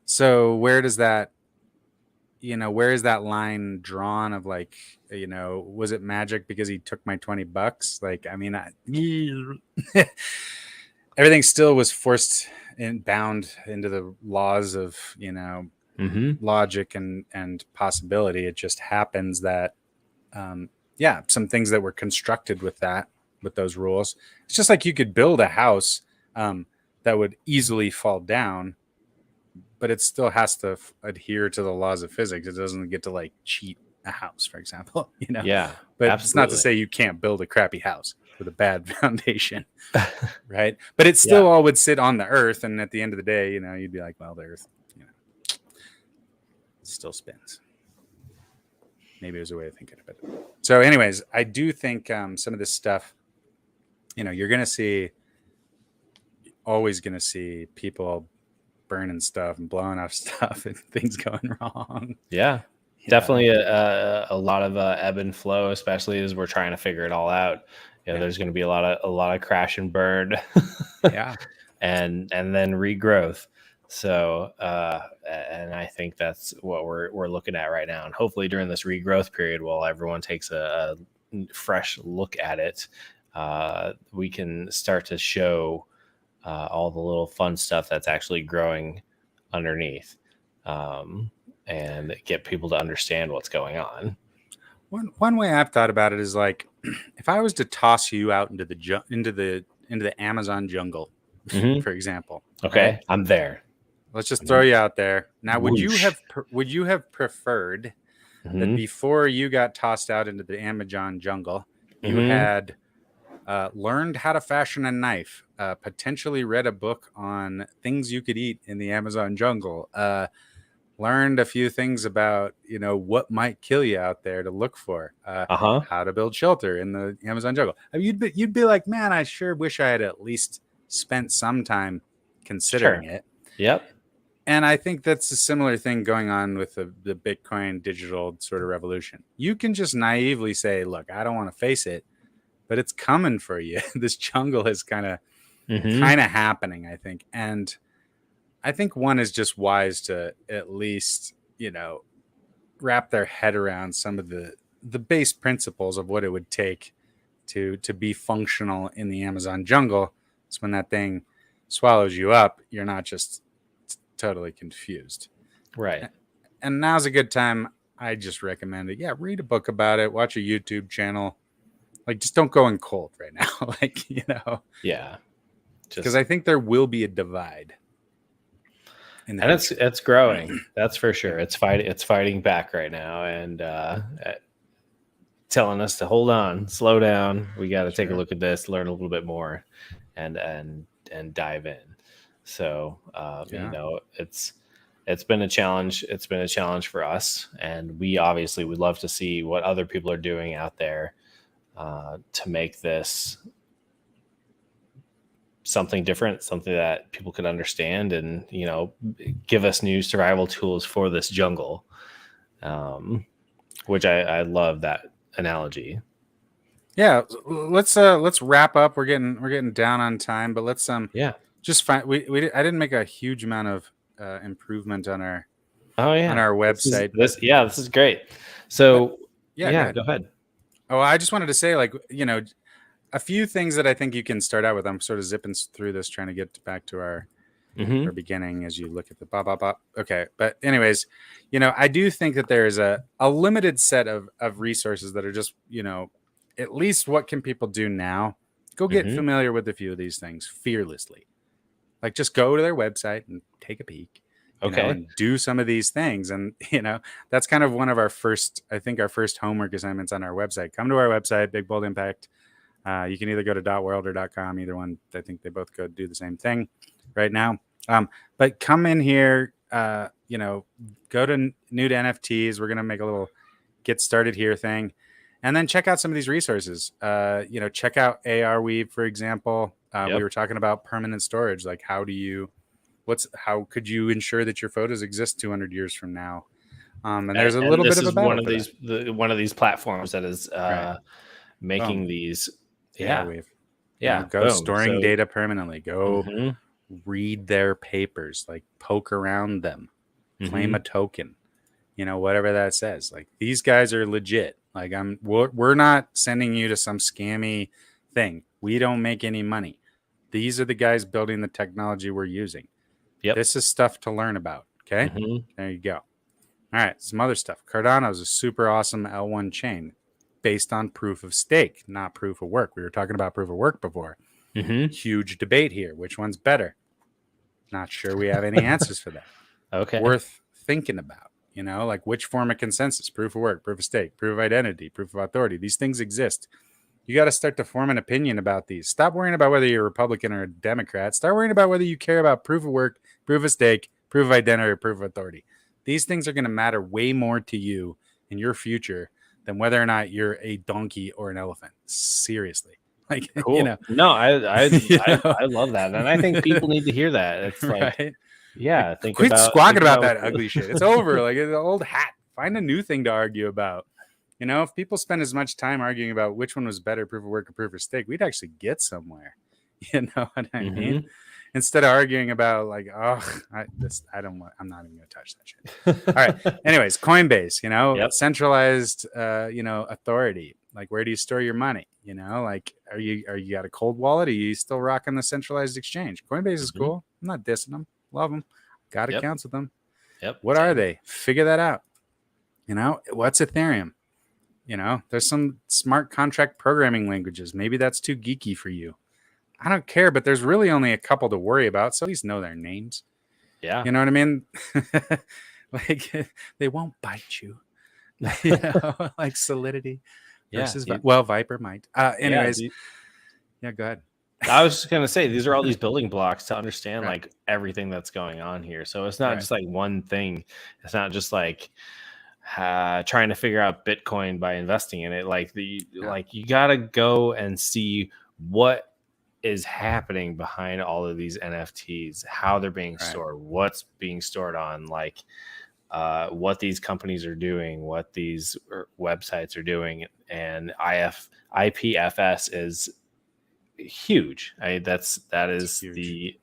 So where does that, where is that line drawn of like, was it magic because he took my $20? Like, I mean, everything still was forced and bound into the laws of, Hmm. logic and possibility. It just happens that, some things that were constructed with those rules. It's just like you could build a house that would easily fall down, but it still has to adhere to the laws of physics. It doesn't get to like cheat a house, for example, Yeah. But it's not to Absolutely. say you can't build a crappy house with a bad foundation, right? But it Yeah. still all would sit on the earth, and at the end of the day, you'd be like, well, the earth, still spins. Maybe there's a way of thinking of it. So, anyways, I do think some of this stuff, you're always going to see people burning stuff and blowing up stuff and things going wrong. Yeah. Definitely a lot of ebb and flow, especially as we're trying to figure it all out. Yeah. There's going to be a lot of crash and burn. Yeah. and then regrowth. So, and I think that's what we're looking at right now. And hopefully during this regrowth period, while everyone takes a fresh look at it, we can start to show all the little fun stuff that's actually growing underneath, and get people to understand what's going on. One way I've thought about it is like, if I was to toss you out into the Amazon jungle, Mhm. for example. Okay, right? I'm there. Let's just throw you out there. Now, would you Whoosh. have preferred that Mhm. before you got tossed out into the Amazon jungle, you Mhm. had learned how to fashion a knife, potentially read a book on things you could eat in the Amazon jungle, learned a few things about what might kill you out there to look for, Uh-huh. how to build shelter in the Amazon jungle. I mean, you'd be like, man, I sure wish I had at least spent some time considering Sure. it. Yep. And I think that's a similar thing going on with the Bitcoin digital sort of revolution. You can just naively say, look, I don't want to face it, but it's coming for you. This jungle is kind of Mhm. happening, I think. And I think one is just wise to at least, wrap their head around some of the base principles of what it would take to be functional in the Amazon jungle. So when that thing swallows you up, you're not just totally confused. Right. And now's a good time. I just recommend it. Yeah, read a book about it, watch a YouTube channel. Like, just don't go in cold right now. Like, Yeah. because Just I think there will be a divide in the and future. it's growing. That's for sure. Yeah. It's fighting back right now, and telling us to hold on, slow down. We got to take a Sure. look at this, learn a little bit more, and dive in. So Yeah. it's been a challenge. It's been a challenge for us, and we obviously would love to see what other people are doing out there to make this something different, something that people could understand, and give us new survival tools for this jungle. Which I love that analogy. Yeah. Let's wrap up. We're getting down on time, but let's Yeah. just find I didn't make a huge amount of improvement on our Oh yeah. website, but This is great. So yeah, go yeah, ahead. go ahead. Oh, I just wanted to say, like, a few things that I think you can start out with. I'm sort of zipping through this, trying to get back to our beginning as you look at the bop. Okay. But anyways, I do think that there is a limited set of resources that are just, at least what can people do now? Go get familiar with a few of these things fearlessly. Like just go to their website and take a peek, and do some of these things. And, that's kind of one of our first homework assignments on our website. Come to our website, Big Bold Impact. You can either go to .world or .com. Either one, I think they both go do the same thing right now. But come in here, go to new to NFTs. We're going to make a little get started here thing. And then check out some of these resources. Check out ARweave, for example. We were talking about permanent storage. Like, how could you ensure that your photos exist 200 years from now? And there's a little bit of a battle for that. One of these platforms that is making these. ARweave. Go storing data permanently. Go read their papers. Like, poke around them. Claim a token. Whatever that says. Like, these guys are legit. Like, we're not sending you to some scammy thing. We don't make any money. These are the guys building the technology we're using. Yep. This is stuff to learn about. Okay. There you go. All right. Some other stuff. Cardano is a super awesome L1 chain based on proof of stake, not proof of work. We were talking about proof of work before. Huge debate here. Which one's better? Not sure we have any answers for that. Okay. Worth thinking about. Like, which form of consensus? Proof of work, proof of stake, proof of identity, proof of authority. These things exist. You got to start to form an opinion about these. Stop worrying about whether you're a Republican or a Democrat. Start worrying about whether you care about proof of work, proof of stake, proof of identity, or proof of authority. These things are going to matter way more to you in your future than whether or not you're a donkey or an elephant. Seriously. Like, cool. No, I love that. And I think people need to hear that. It's like, right? Yeah, quit squawking about that ugly shit. It's over. Like, it's an old hat. Find a new thing to argue about. If people spend as much time arguing about which one was better, proof of work or proof of stake, we'd actually get somewhere. You know what I mean? Instead of arguing about like, I'm not even gonna touch that shit. All right. Anyways, Coinbase, centralized, authority. Like, where do you store your money? Like, are you got a cold wallet? Are you still rocking the centralized exchange? Coinbase is cool. I'm not dissing them. Love them. Got accounts with them. What are they? Figure that out. What's Ethereum? There's some smart contract programming languages. Maybe that's too geeky for you. I don't care, but there's really only a couple to worry about. So at least know their names. Yeah. You know what I mean? Like, they won't bite you. Like Solidity versus Viper might. Anyways. Yeah, go ahead. I was just going to say, these are all these building blocks to understand like everything that's going on here. So it's not just like one thing. It's not just like trying to figure out Bitcoin by investing in it. Like you got to go and see what is happening behind all of these NFTs, how they're being stored, what's being stored on, like what these companies are doing, what these websites are doing. And IPFS is huge. That is huge.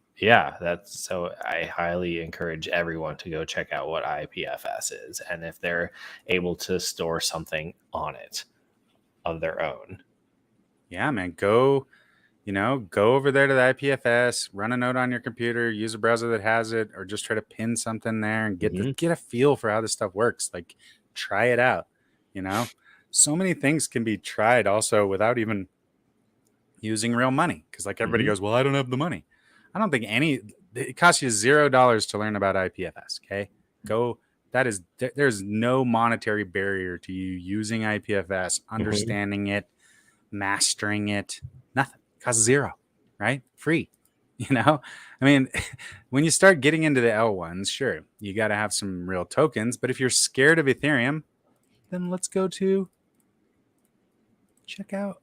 So I highly encourage everyone to go check out what IPFS is, and if they're able to store something on it of their own. Yeah, man, go over there to the IPFS, run a node on your computer, use a browser that has it, or just try to pin something there and get a feel for how this stuff works. Like, try it out. So many things can be tried also without even using real money, because like everybody goes, well, I don't have the money. I don't think it costs you $0 to learn about IPFS. Okay, there's no monetary barrier to you using IPFS, understanding it, mastering it. Nothing. It costs zero, right? Free. I mean, when you start getting into the L1s, sure, you got to have some real tokens. But if you're scared of Ethereum, then let's go to check out.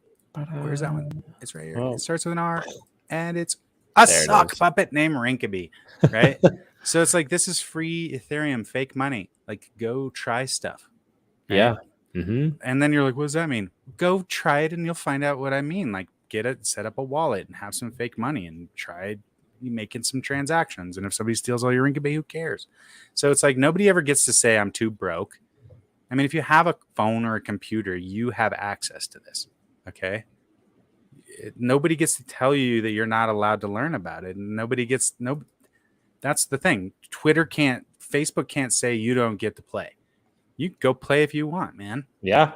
Where's that one? It's right here. It starts with an R, and it's a sock puppet named Rinkeby, right? So it's like, this is free Ethereum, fake money. Like, go try stuff. Right? Yeah. And then you're like, what does that mean? Go try it, and you'll find out what I mean. Like, get it, set up a wallet, and have some fake money, and try making some transactions. And if somebody steals all your Rinkeby, who cares? So it's like, nobody ever gets to say I'm too broke. I mean, if you have a phone or a computer, you have access to this. Okay. nobody gets to tell you that you're not allowed to learn about it. And that's the thing. Facebook can't say you don't get to play. You go play if you want, man. Yeah.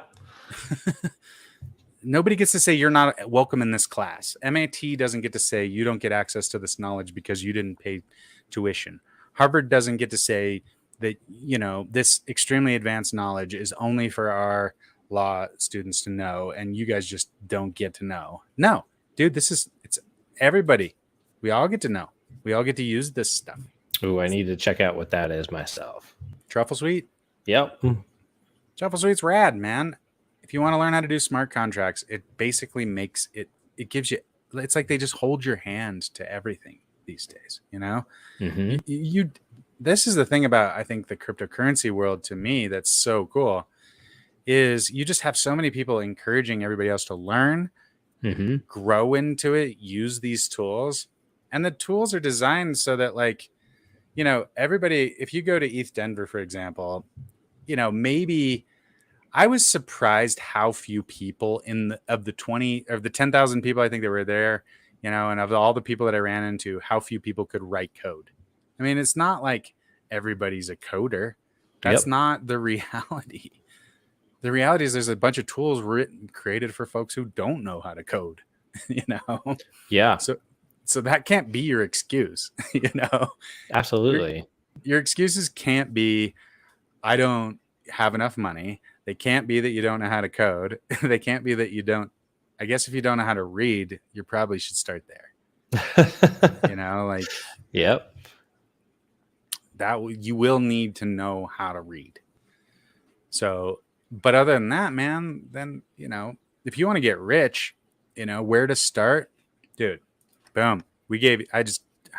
Nobody gets to say you're not welcome in this class. MIT doesn't get to say you don't get access to this knowledge because you didn't pay tuition. Harvard doesn't get to say that, this extremely advanced knowledge is only for our law students to know, and you guys just don't get to know. No, dude, it's everybody. We all get to know. We all get to use this stuff. Ooh, I need to check out what that is myself. Truffle Suite. Yep. Truffle Suite's rad, man. If you want to learn how to do smart contracts, it basically makes it gives you, it's like they just hold your hand to everything these days, Mm-hmm. This is the thing about, I think, the cryptocurrency world to me that's so cool is you just have so many people encouraging everybody else to learn, Mm-hmm. grow into it, use these tools. And the tools are designed so that, like, everybody, if you go to ETH Denver, for example, maybe I was surprised how few people of the 10,000 people I think that were there, and of all the people that I ran into, how few people could write code. I mean, it's not like everybody's a coder. That's not the reality. The reality is there's a bunch of tools created for folks who don't know how to code, Yeah. So that can't be your excuse, Absolutely. Your excuses can't be, I don't have enough money. They can't be that you don't know how to code. They can't be that you don't. I guess if you don't know how to read, you probably should start there. Like, yep. That you will need to know how to read. So, but other than that, man, then, if you want to get rich, where to start, dude, boom.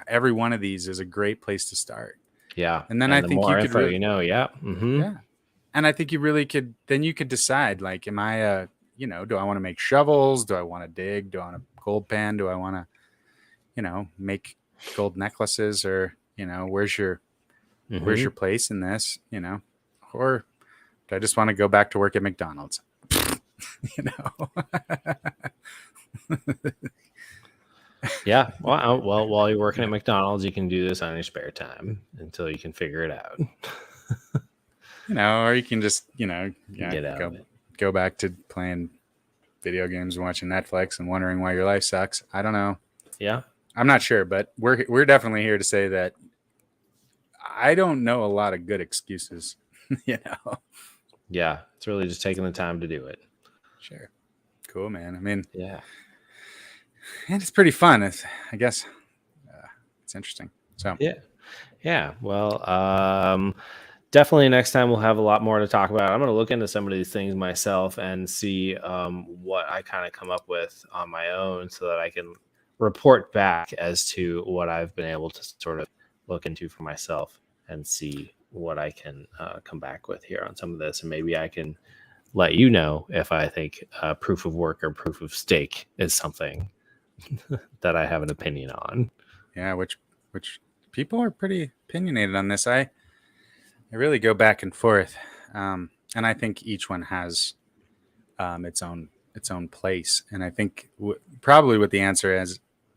Every one of these is a great place to start. Yeah. And then I think you could really, yeah. Mm-hmm. Yeah. And I think you really could, then you could decide, like, am I, do I want to make shovels? Do I want to dig? Do I want a gold pan? Do I want to, make gold necklaces? Or, where's your place in this, or do I just want to go back to work at McDonald's? Yeah. Well, while you're working at McDonald's, you can do this on your spare time until you can figure it out. Or you can just, get out of it. Go back to playing video games and watching Netflix and wondering why your life sucks. I don't know. Yeah. I'm not sure, but we're definitely here to say that I don't know a lot of good excuses, Yeah. It's really just taking the time to do it. Sure. Cool, man. I mean, yeah. And it's pretty fun. I guess it's interesting. So yeah. Well, definitely next time we'll have a lot more to talk about. I'm going to look into some of these things myself and see what I kind of come up with on my own, so that I can report back as to what I've been able to sort of look into for myself and see what I can come back with here on some of this, and maybe I can let you know if I think proof of work or proof of stake is something that I have an opinion on. Yeah, which people are pretty opinionated on this. I really go back and forth, and I think each one has its own place. And I think probably what the answer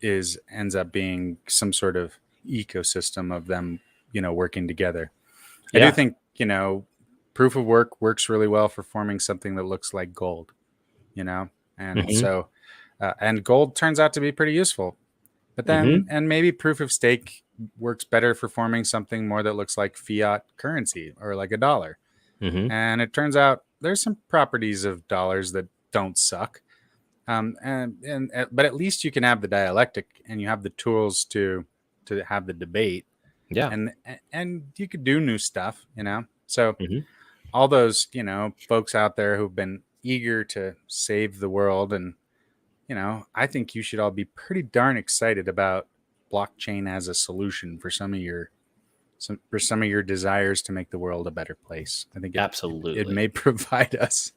is ends up being some sort of ecosystem of them, working together. Yeah. I do think proof of work works really well for forming something that looks like gold, and so. And gold turns out to be pretty useful. But then, and maybe proof of stake works better for forming something more that looks like fiat currency or like a dollar. And it turns out there's some properties of dollars that don't suck. But at least you can have the dialectic, and you have the tools to have the debate. Yeah. And you could do new stuff, So all those, folks out there who've been eager to save the world, and I think you should all be pretty darn excited about blockchain as a solution for some of your desires to make the world a better place. I think absolutely it may provide us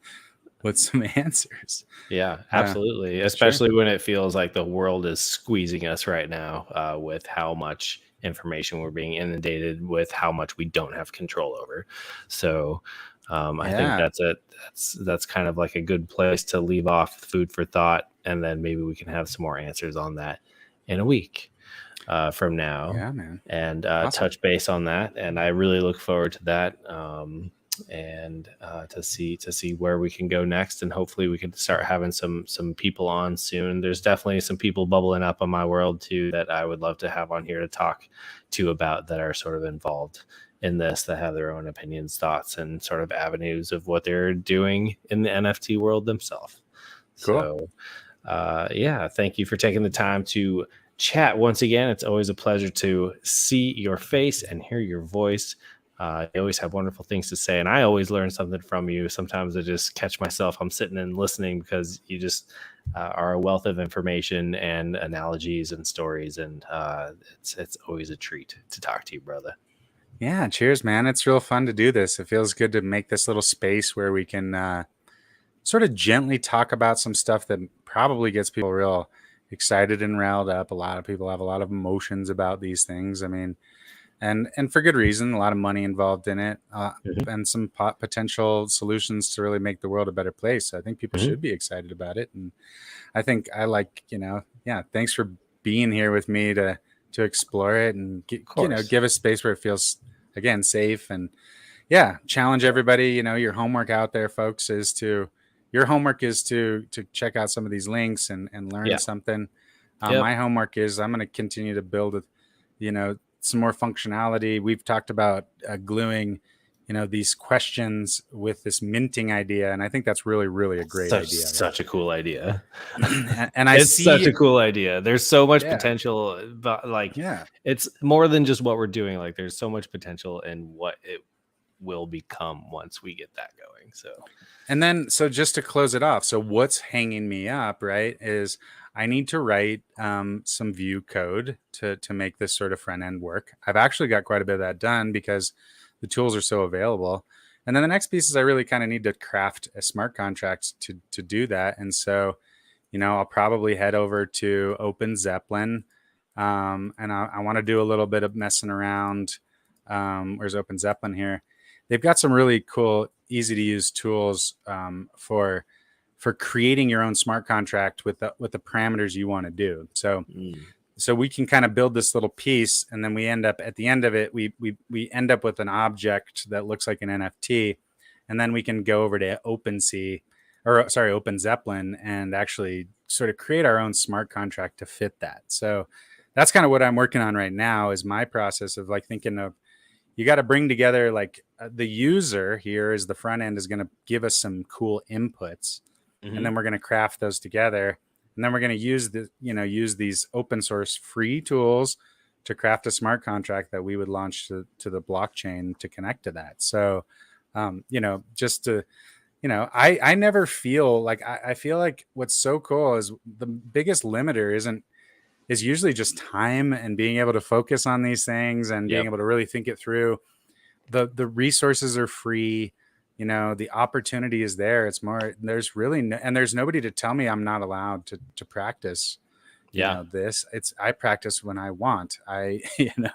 with some answers. Yeah, absolutely. Especially when it feels like the world is squeezing us right now with how much information we're being inundated with, how much we don't have control over. So I think that's kind of like a good place to leave off, food for thought, and then maybe we can have some more answers on that in a week from now. Yeah, man. And Awesome. touch base on that. And I really look forward to that. And to see where we can go next, and hopefully we can start having some people on soon. There's definitely some people bubbling up on my world too that I would love to have on here to talk to about, that are sort of involved in this, that have their own opinions, thoughts, and sort of avenues of what they're doing in the NFT world themselves. Cool. So yeah, thank you for taking the time to chat once again. It's always a pleasure to see your face and hear your voice. You always have wonderful things to say, and I always learn something from you. Sometimes I just catch myself, I'm sitting and listening, because you just are a wealth of information and analogies and stories, and it's always a treat to talk to you, brother. Yeah, cheers, man. It's real fun to do this. It feels good to make this little space where we can sort of gently talk about some stuff that probably gets people real excited and riled up. A lot of people have a lot of emotions about these things. I mean, and for good reason. A lot of money involved in it, and some potential solutions to really make the world a better place. I think people should be excited about it, and I think I like, thanks for being here with me to explore it and give a space where it feels, again, safe, and challenge everybody. Your homework out there, folks, is to check out some of these links and learn something. My homework is I'm going to continue to build some more functionality. We've talked about gluing, these questions with this minting idea, and I think that's really, really a great idea. Such a cool idea. And it's such a cool idea. There's so much potential, but it's more than just what we're doing. Like, there's so much potential in what it will become once we get that going. So just to close it off, so what's hanging me up, right, is I need to write some Vue code to make this sort of front end work. I've actually got quite a bit of that done because the tools are so available. And then the next piece is I really kind of need to craft a smart contract to do that. And so, I'll probably head over to OpenZeppelin, and I want to do a little bit of messing around. Where's OpenZeppelin here? They've got some really cool, easy to use tools for creating your own smart contract with the parameters you want to do. So we can kind of build this little piece, and then we end up at the end of it, we end up with an object that looks like an NFT, and then we can go over to OpenZeppelin and actually sort of create our own smart contract to fit that. So that's kind of what I'm working on right now, is my process of like thinking of, you got to bring together the user here is the front end is going to give us some cool inputs. And then we're going to craft those together, and then we're going to use these open source free tools to craft a smart contract that we would launch to the blockchain to connect to that. So, I never feel like I feel like what's so cool is the biggest limiter is usually just time and being able to focus on these things and being able to really think it through. The resources are free. The opportunity is there. It's more, there's nobody to tell me I'm not allowed to practice. This. I practice when I want. And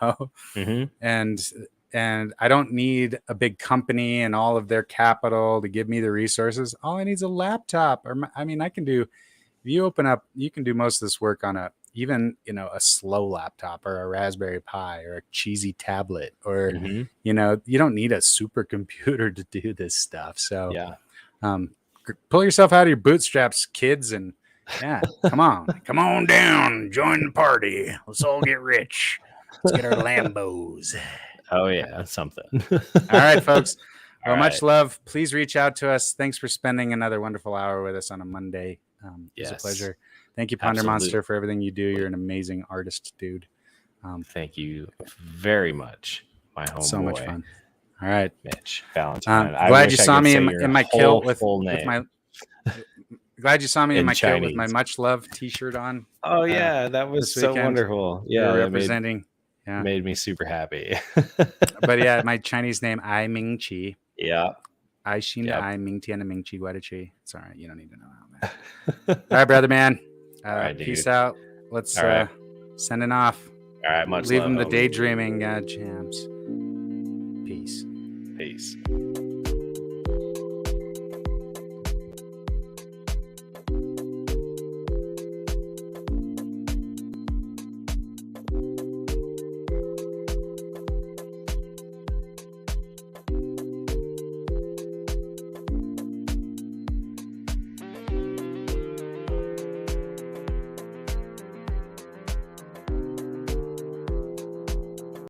I don't need a big company and all of their capital to give me the resources. All I need is a laptop. I can do. If you open up, you can do most of this work on a slow laptop or a Raspberry Pi or a cheesy tablet, or you don't need a supercomputer to do this stuff. So pull yourself out of your bootstraps, kids, and come on down, join the party. Let's all get rich. Let's get our Lambos. Oh yeah, something. All right, folks. Well, much love. Please reach out to us. Thanks for spending another wonderful hour with us on a Monday. It's a pleasure. Thank you, PonderMonster, for everything you do. You're an amazing artist, dude. Thank you very much, my homeboy. So much fun. All right, Mitch Valentine. Glad you saw me in my kilt with my. Glad you saw me in my kilt with my much love T-shirt on. Oh yeah, that was so wonderful. Yeah, representing. Made me super happy. But my Chinese name Ai Ming Chi. Yeah. Ai Xin Ai Ming Tian Ming Chi Guai Chi. It's all right. You don't need to know how, man. All right, brother, man. All right, peace out. Let's send it off. All right, much Leave love, them the homie. daydreaming jams. Peace. Peace.